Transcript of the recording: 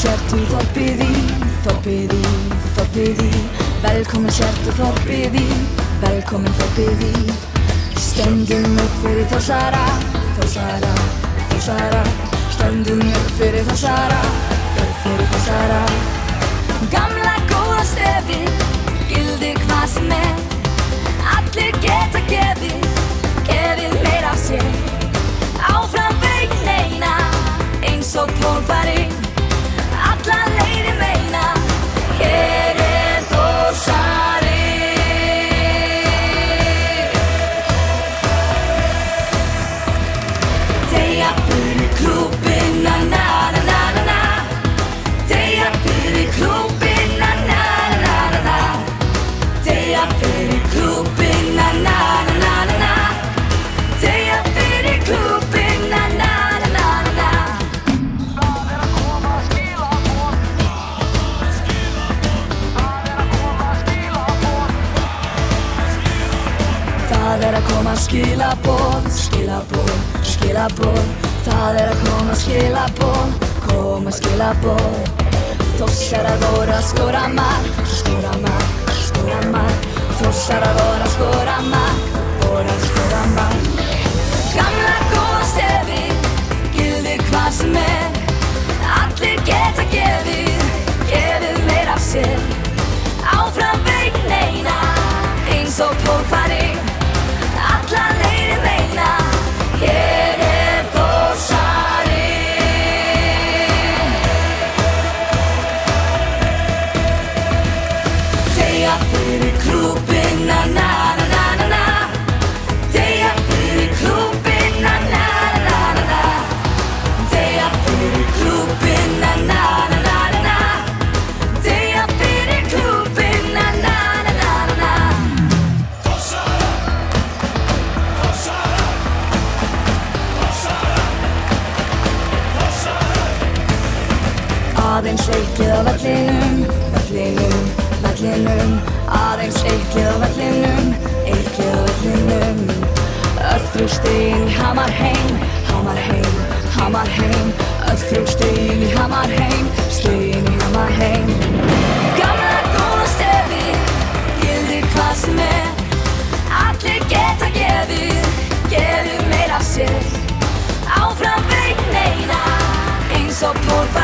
sértu þorpið í, þorpið í, þorpið í. Velkomin sértu þorpið í, velkomin þorpið í. Stöndum upp fyrir Þórsara, Þórsara, Þórsara. Stöndum upp fyrir Þórsara, upp fyrir Þórsara. Gamla góða stefið, gildir hvað sem allir geta gefið, gefið meira af sér. Áfram veginn eina, eins og pólfarinn, alla leiðir meina. Hér Þórsari. Deyja fyrir klúbbinn, na na na na na na. Deyja fyrir klúbbinn, na na na na na. Deyja fyrir klúbbinn, na na na na na. Deyja fyrir klúbbinn, na na na na na. Það að koma skilaboð, skilaboð, skilaboð. Það að koma skilaboð, koma skilaboð. Þórsarar voru að skora mark, skora mark, skora mark. Þórsarar voru að skora mark, voru að skora mark. Gamla góða stefið, gildir hvað sem allir geta gefið, gefið meira af sér. Áfram veginn eina, eins og pólfarinn, alla leiðir meina. Hér Þórsari. Deyja fyrir klúbbinn, na na na na na na. Deyja fyrir klúbbinn, na na na na na. Deyja fyrir klúbbinn, na na na na na. Deyja fyrir klúbbinn, na na na na na. Þórsara, Þórsara, Þórsara, Þórsara. Aðeins eitt lið á vellinum, vellinum, vellinum. Aðeins eitt lið á vellinum, eitt lið á vellinum. Öll þrjú stigin í Hamarheim, Hamarheim, Hamarheim. Öll þrjú stigin í Hamarheim, stigin í Hamarheim. Gamla góða stefið, gildir hvað sem allir geta gefið, gefið meira af sér. Áfram veginn eina, eins og pólfarinn.